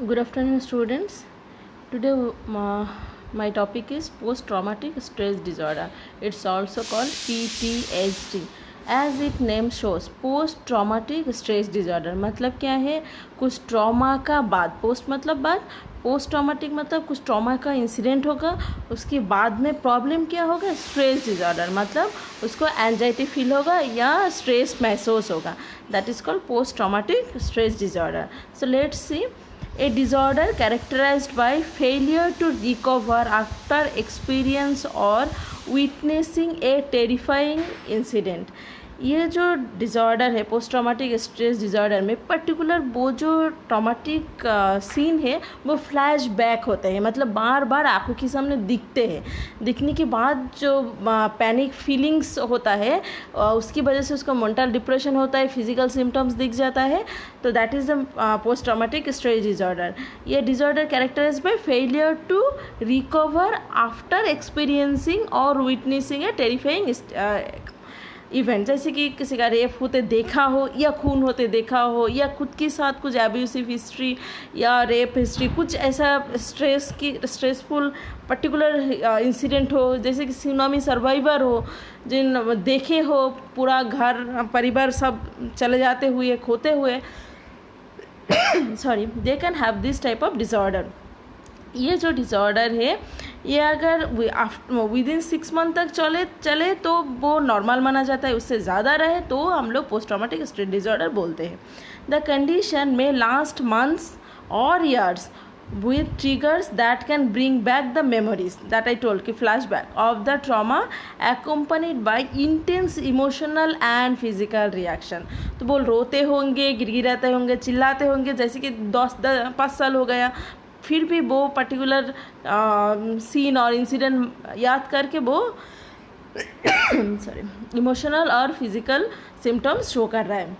Good afternoon, students. Today, my topic is post-traumatic stress disorder. It's also called PTSD. As its name shows, post-traumatic stress disorder मतलब क्या है? कुछ trauma का बाद, post मतलब बाद, पोस्ट ट्रॉमेटिक मतलब कुछ ट्रॉमा का इंसिडेंट होगा, उसके बाद में प्रॉब्लम क्या होगा? स्ट्रेस डिज़ॉर्डर मतलब उसको एंजाइटी फील होगा या स्ट्रेस महसूस होगा. That is called post traumatic stress disorder. So let's see. A disorder characterized by failure to recover after experience or witnessing a terrifying incident. ये जो डिज़ॉर्डर है पोस्ट ट्रॉमेटिक स्ट्रेस डिज़ॉर्डर में particular वो जो traumatic scene है वो flash back होते हैं, मतलब बार बार आंखों के सामने दिखते हैं. दिखने के बाद जो पैनिक फीलिंग्स होता है उसकी वजह से उसका मेंटल डिप्रेशन होता है, फिजिकल सिम्टम्स दिख जाता है. तो that is the post traumatic stress disorder. ये disorder characterise by failure to recover after experiencing और विटनेसिंग ए टेरिफाइंग इवेंट, जैसे कि किसी का रेप होते देखा हो या खून होते देखा हो या खुद के साथ कुछ एब्यूसिव हिस्ट्री या रेप हिस्ट्री, कुछ ऐसा स्ट्रेसफुल पर्टिकुलर इंसिडेंट हो, जैसे कि सुनामी सर्वाइवर हो, जिन देखे हो पूरा घर परिवार सब चले जाते हुए खोते हुए sorry, they can have this type of disorder. ये जो डिसऑर्डर है ये अगर विद इन 6 मंथ तक चले तो वो नॉर्मल माना जाता है, उससे ज़्यादा रहे तो हम लोग पोस्ट ट्रॉमेटिक स्ट्रेस डिसऑर्डर बोलते हैं. द कंडीशन में लास्ट मंथ्स और years with triggers that can bring back the memories that I told कि flashback of the trauma accompanied by intense emotional and physical reaction. तो बोल रोते होंगे, गिड़गिड़ाते होंगे, चिल्लाते होंगे, जैसे कि 5 साल हो गया फिर भी वो पर्टिकुलर सीन और इंसिडेंट याद करके वो सॉरी इमोशनल और फिजिकल सिम्टम्स शो कर रहा है.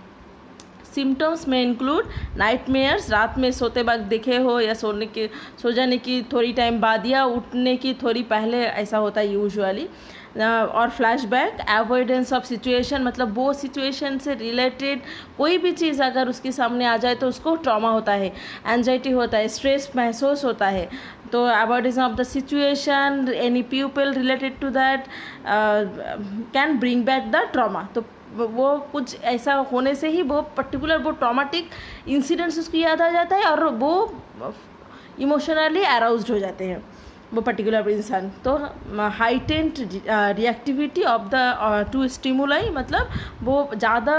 सिम्टम्स में इंक्लूड नाइटमेयर्स, रात में सोते वक्त देखे हो या सो जाने की थोड़ी टाइम बाद या उठने की थोड़ी पहले, ऐसा होता है यूजुअली. और फ्लैशबैक, अवॉइडेंस ऑफ सिचुएशन मतलब वो सिचुएशन से रिलेटेड कोई भी चीज़ अगर उसके सामने आ जाए तो उसको ट्रॉमा होता है, एंजाइटी होता है, स्ट्रेस महसूस होता है. तो avoidance of the situation, any people related to that can bring back the trauma. तो वो कुछ ऐसा होने से ही वो पर्टिकुलर वो ट्रॉमेटिक इंसिडेंट्स उसको याद आ जाता है और वो इमोशनली अराउज्ड हो जाते हैं वो पर्टिकुलर इंसान. तो heightened reactivity of the two stimuli मतलब वो ज़्यादा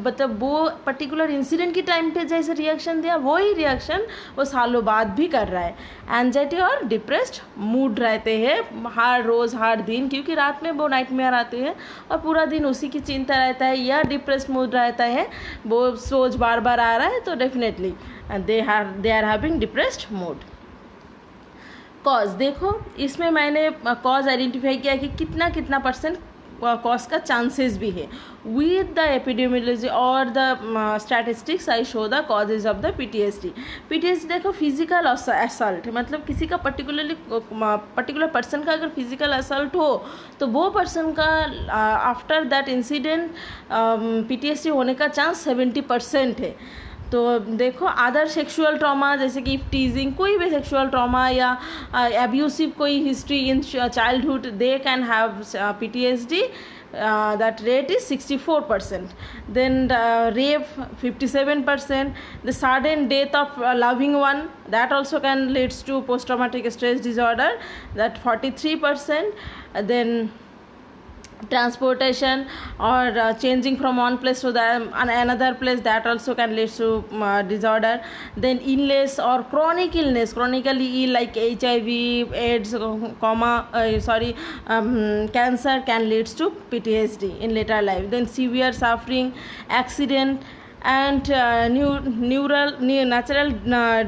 मतलब वो पर्टिकुलर इंसिडेंट के टाइम पे जैसे रिएक्शन दिया वही रिएक्शन वो सालों बाद भी कर रहा है. एंजाइटी और डिप्रेस्ड मूड रहते हैं हर रोज़ हर दिन, क्योंकि रात में वो नाइटमेयर आते हैं और पूरा दिन उसी की चिंता रहता है या डिप्रेस्ड मूड रहता है, वो सोच बार बार आ रहा है, तो definitely they are having depressed mood. Cause देखो, इसमें मैंने कॉज आइडेंटिफाई किया कि कितना परसेंट कॉज का चांसेस भी है. विद द एपिडेमियोलॉजी और the statistics I show the causes of the PTSD. देखो फिजिकल असल्ट मतलब किसी का पर्टिकुलर पर्सन का अगर फिजिकल असल्ट हो तो वो पर्सन का आफ्टर दैट इंसिडेंट पीटीएसडी होने का चांस 70% है. तो देखो अदर सेक्सुअल ट्रॉमा जैसे कि टीजिंग, कोई भी सेक्सुअल ट्रॉमा या एब्यूसिव कोई history in childhood, they can have PTSD. that rate is 64%. Then rape 57%. The sudden death of a loving one, that also can leads to post traumatic stress disorder, that 43%. Then transportation or changing from one place to the another place, that also can lead to disorder. Then illness or chronically ill like HIV, AIDS, cancer can lead to PTSD in later life. Then severe suffering, accident and natural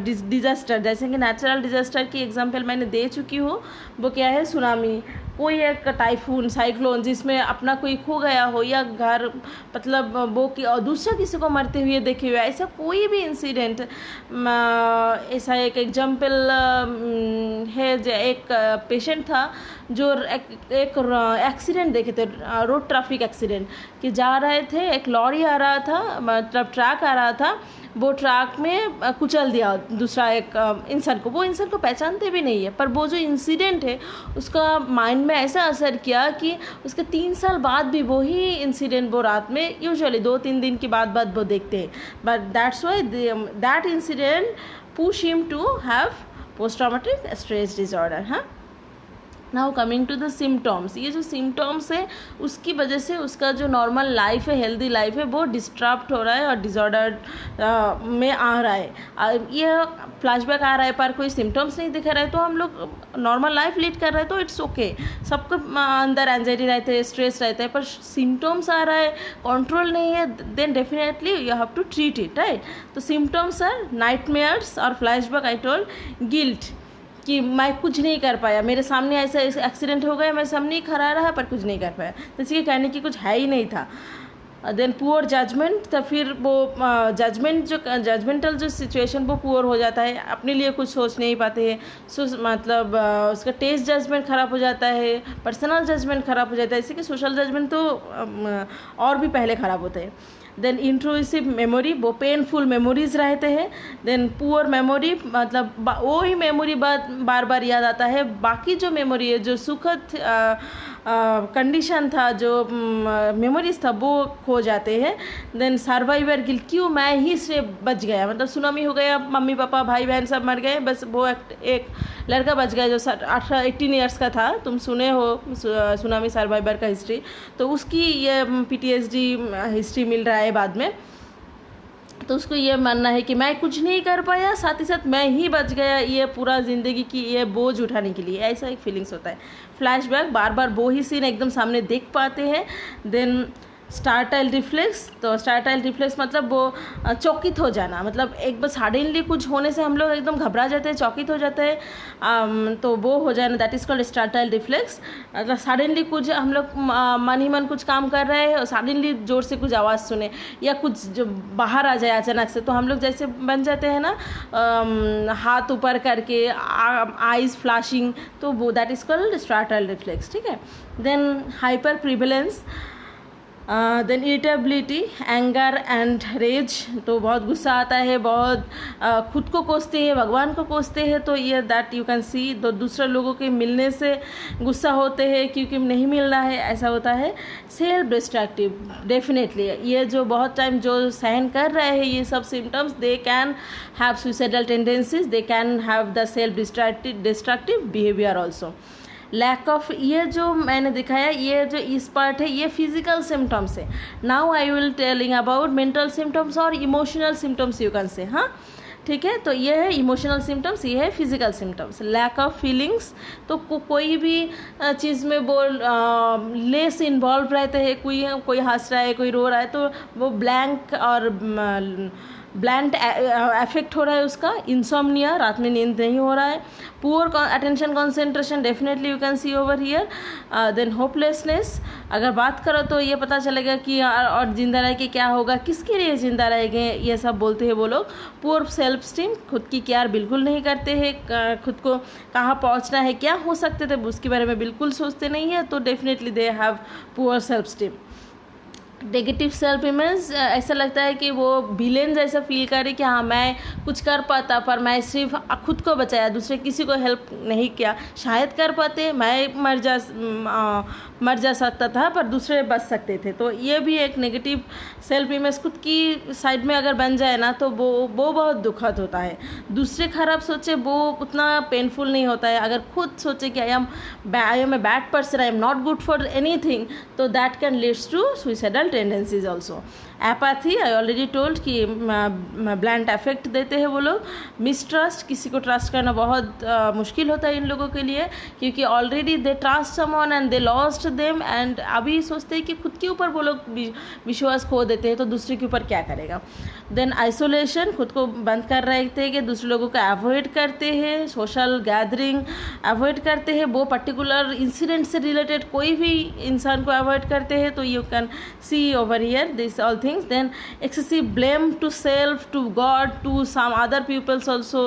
disaster, जैसे कि natural disaster की example मैंने दे चुकी हूँ. वो क्या है? Tsunami, कोई एक टाइफून, साइक्लोन जिसमें अपना कोई खो गया हो या घर मतलब वो कि और दूसरा किसी को मरते हुए देखे हुए, ऐसा कोई भी इंसिडेंट. ऐसा एक एग्जांपल है, जो एक पेशेंट था जो एक एक्सीडेंट देखे थे, रोड ट्रैफिक एक्सीडेंट, कि जा रहे थे, एक लॉरी आ रहा था, मतलब ट्रक आ रहा था, वो ट्रक में कुचल दिया दूसरा एक इंसान को। वो इंसान को पहचानते भी नहीं है, पर वो जो इंसिडेंट है उसका माइंड में ऐसा असर किया कि उसके 3 साल बाद भी वही इंसिडेंट वो रात में यूजुअली 2-3 दिन के बाद वो देखते हैं। But that's why that incident push him to have post traumatic stress disorder. हाँ, now coming to the symptoms. ये जो सिम्टम्स है उसकी वजह से उसका जो नॉर्मल लाइफ है, हेल्दी लाइफ है, वो डिस्टर्ब हो रहा है और डिसऑर्डर में आ रहा है। ये फ्लैशबैक आ रहा है पर कोई सिम्टम्स नहीं दिखा रहा है, तो हम लोग नॉर्मल लाइफ लीड कर रहे हैं, तो इट्स ओके। सबको अंदर एंजाइटी रहते हैं, स्ट्रेस रहता है, पर सिम्टम्स आ रहा है, कंट्रोल नहीं है, then definitely you have to treat it, right. तो सिम्टम्स आर नाइटमेयर्स और फ्लैशबैक, आई टोल्ड गिल्ट, कि मैं कुछ नहीं कर पाया, मेरे सामने ऐसा एक्सीडेंट हो गया, मैं सामने खड़ा रहा पर कुछ नहीं कर पाया, तो इसके कहने की कुछ है ही नहीं था। देन पुअर जजमेंट, तो फिर वो जजमेंटल जो सिचुएशन वो पुअर हो जाता है, अपने लिए कुछ सोच नहीं पाते हैं, मतलब उसका टेस्ट जजमेंट ख़राब हो जाता है, पर्सनल जजमेंट ख़राब हो जाता है, इसी के सोशल जजमेंट तो और भी पहले ख़राब होते हैं। देन इंट्रूसिव मेमोरी, वो पेनफुल मेमोरीज रहते हैं। देन पुअर मेमोरी, मतलब वो ही मेमोरी बार बार याद आता है, बाकी जो मेमोरी है, जो सुखद कंडीशन था, जो मेमोरीज था, वो खो जाते हैं। देन सर्वाइवर गिल्ट, क्यों मैं ही से बच गया, मतलब सुनामी हो गया, मम्मी पापा भाई बहन सब मर गए, बस वो एक लड़का बच गया जो 18-18 ईयर्स का था। तुम सुने हो सुनामी सर्वाइवर का हिस्ट्री, तो उसकी ये PTSD हिस्ट्री मिल रहा है बाद में। तो उसको ये मानना है कि मैं कुछ नहीं कर पाया, साथ ही साथ मैं ही बच गया, ये पूरा ज़िंदगी की ये बोझ उठाने के लिए, ऐसा एक फीलिंग्स होता है। फ्लैशबैक, बार बार वो ही सीन एकदम सामने देख पाते हैं। देन स्टार्टाइल रिफ्लेक्स, तो स्टार्टाइल रिफ्लेक्स मतलब वो चौकित हो जाना, मतलब एक बार सडनली कुछ होने से हम लोग एकदम घबरा जाते हैं, चौकित हो जाते हैं, तो वो हो जाना, that is called startle reflex. मतलब सडनली कुछ हम लोग मन ही मन कुछ काम कर रहे हैं और सडनली जोर से कुछ आवाज़ सुने या कुछ जो बाहर आ जाए अचानक से, तो हम लोग जैसे बन जाते हैं ना, हाथ ऊपर करके, आइज़ फ्लैशिंग, तो वो that is called startle reflex, ठीक है। Then hyper prevalence, then irritability, anger and rage, तो बहुत गुस्सा आता है, बहुत खुद को कोसते हैं, भगवान को कोसते हैं, तो ये दैट यू कैन सी, तो दूसरे लोगों के मिलने से गुस्सा होते हैं क्योंकि नहीं मिल रहा है, ऐसा होता है। सेल्फ डिस्ट्रक्टिव, डेफिनेटली ये जो बहुत टाइम जो सहन कर रहे हैं ये सब symptoms, they can have suicidal tendencies, they can have the self destructive behaviour also. Lack of, ये जो मैंने दिखाया, ये जो इस पार्ट है, ये फिजिकल सिम्टम्स है। Now I will telling about mental symptoms और emotional symptoms, you can say, हाँ, ठीक है। तो ये है इमोशनल सिम्टम्स, ये है physical symptoms. Lack of feelings, तो कोई भी चीज़ में वो लेस इन्वॉल्व रहते हैं, कोई हंस रहा है, कोई रो रहा है, तो वो ब्लैंक और ब्लैंड इफेक्ट हो रहा है उसका। इंसोम्निया, रात में नींद नहीं हो रहा है। Poor attention concentration, definitely you can see over here. Then hopelessness, अगर बात करो तो ये पता चलेगा कि और जिंदा रह के क्या होगा, किसके लिए जिंदा रहेंगे, ये सब बोलते हैं वो लोग। पुअर सेल्फ स्टीम, खुद की केयर बिल्कुल नहीं करते हैं, खुद को कहाँ पहुँचना है, क्या हो सकते थे उसके बारे में बिल्कुल सोचते नहीं है, तो definitely they have poor self esteem. Negative self image, ऐसा लगता है कि वो विलेन जैसा फील करे कि हाँ मैं कुछ कर पाता, पर मैं सिर्फ खुद को बचाया, दूसरे किसी को हेल्प नहीं किया। शायद कर पाते, मैं मर जा सकता था, पर दूसरे बच सकते थे। तो ये भी एक नेगेटिव सेल्फ इमेज खुद की साइड में अगर बन जाए ना, तो वो बहुत दुखद होता है। दूसरे खराब सोचे वो उतना पेनफुल नहीं होता है, अगर खुद सोचे कि I am a bad person, I am not good for anything, तो that can leads to suicidal tendencies also. Apathy, I already told कि ब्लैंड अफेक्ट देते हैं वो लोग। मिसट्रस्ट, किसी को ट्रस्ट करना बहुत मुश्किल होता है इन लोगों के लिए, क्योंकि already they trust someone and they lost them, and अभी सोचते हैं कि खुद के ऊपर वो लोग विश्वास खो देते हैं, तो दूसरे के ऊपर क्या करेगा। देन आइसोलेशन, खुद को बंद कर रखते हैं, कि दूसरे लोगों को अवॉइड करते हैं, सोशल गैदरिंग अवॉइड करते हैं, वो पर्टिकुलर इंसिडेंट से रिलेटेड कोई भी इंसान को अवॉइड करते हैं, तो you can see over here this all things. Then excessive blame to self, to God, to some other peoples also,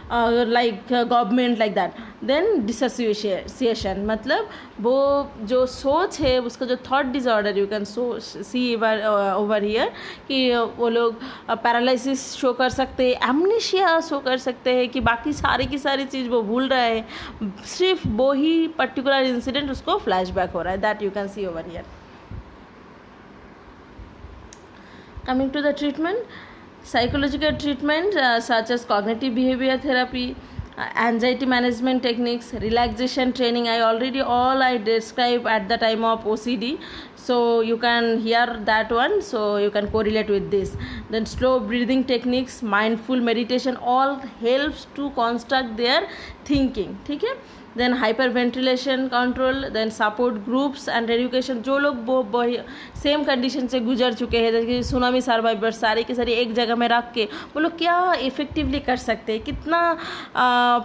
like government like that. Then dissociation मतलब वो जो सोच है उसका जो thought disorder you can see over here कि वो लोग पैरालिसिस शो कर सकते हैं, एमनेशिया शो कर सकते हैं कि बाकी सारी की सारी चीज़ वो भूल रहे हैं, सिर्फ वो ही पर्टिकुलर इंसिडेंट उसको फ्लैशबैक हो रहा है. That you can see over here. Coming to the treatment, psychological treatment such as cognitive behavior therapy, anxiety management techniques, relaxation training. I described at the time of OCD, so you can hear that one, so you can correlate with this. Then slow breathing techniques, mindful meditation, all helps to construct their thinking. ठीक है. Then hyperventilation control, then support groups and education. जो लोग वो same condition से गुजर चुके हैं, जैसे कि सुनामी सर्वाइवर, सारे के सारे एक जगह में रख के वो लोग क्या इफ़ेक्टिवली कर सकते हैं, कितना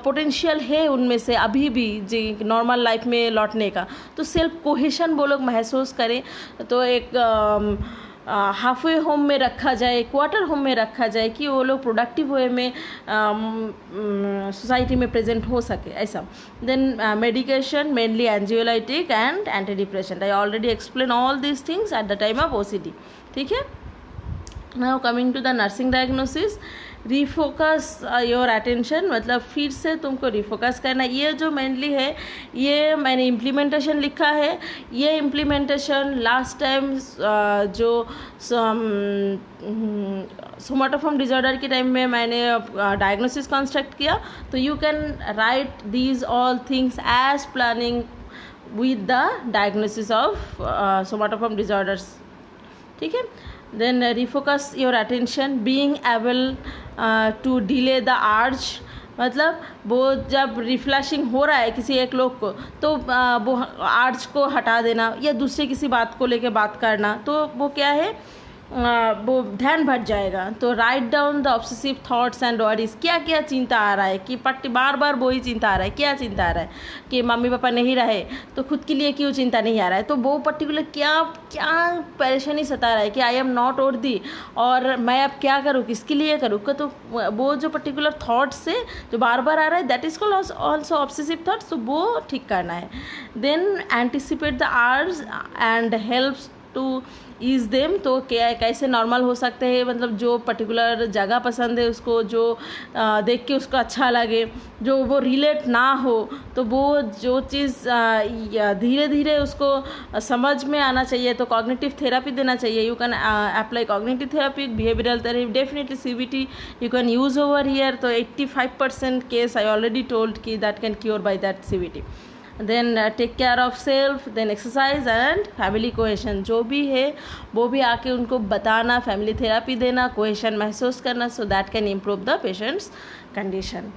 पोटेंशियल है उनमें से अभी भी जी नॉर्मल लाइफ में लौटने का. तो सेल्फ कोहेशन वो लोग महसूस करें, तो एक हाफवे होम में रखा जाए, क्वार्टर होम में रखा जाए कि वो लोग प्रोडक्टिव वे में सोसाइटी में प्रेजेंट हो सके, ऐसा. Then medication, mainly anxiolytic and anti depression. I already explain all these things at the time of OCD. ठीक है. Now coming to the nursing diagnosis, refocus your attention, मतलब फिर से तुमको रिफोकस करना. ये जो मेनली है, ये मैंने इम्प्लीमेंटेशन लिखा है. ये इम्प्लीमेंटेशन लास्ट टाइम जो सोमाटोफॉर्म डिजॉर्डर के टाइम में मैंने डायग्नोसिस कंस्ट्रक्ट किया. तो you can write these all things as planning with the diagnosis of somatoform disorders. ठीक है. Then refocus your attention, being able to delay the urge. मतलब वो जब रिफ्लैशिंग हो रहा है किसी एक लोग को, तो वो आर्ज को हटा देना या दूसरे किसी बात को लेके बात करना, तो वो क्या है, वो ध्यान भट जाएगा. तो write down the obsessive thoughts and worries. क्या क्या चिंता आ रहा है कि बार बार वही चिंता आ रहा है, क्या चिंता आ रहा है कि मम्मी पापा नहीं रहे तो खुद के लिए क्यों चिंता नहीं आ रहा है, तो वो पर्टिकुलर क्या क्या परेशानी सता रहा है कि आई एम नॉट वर्दी और मैं अब क्या करूँ, किसके लिए करूँ. तो वो जो पर्टिकुलर थॉट्स से जो बार बार आ रहा है, that is called also obsessive thoughts. तो वो ठीक करना है. Then anticipate the urge and helps to ease them. तो क्या कैसे नॉर्मल हो सकते हैं, मतलब जो पर्टिकुलर जगह पसंद है उसको, जो देख के उसको अच्छा लगे, जो वो रिलेट ना हो, तो वो जो चीज़ धीरे धीरे उसको समझ में आना चाहिए. तो कॉग्निटिव थेरापी देना चाहिए. You can apply cognitive therapy, behavioural therapy, definitely CBT you can use over here. तो 85% केस आई ऑलरेडी टोल्ड कि that can cure by that CBT. Then take care of self, then exercise and family cohesion. जो भी है वो भी आके उनको बताना, फैमिली थेरापी देना, कोहेशन महसूस करना, so that can improve the patients condition.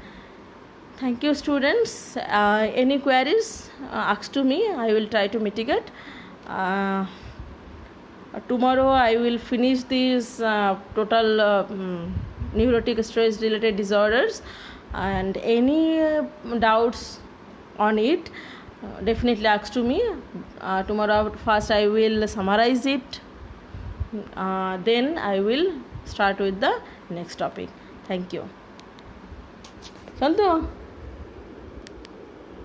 Thank you students. Any queries ask to me, I will try to mitigate. Tomorrow I will finish these total neurotic stress related disorders, and any doubts on it definitely ask to me. Tomorrow first I will summarize it, then I will start with the next topic. Thank you. Santu.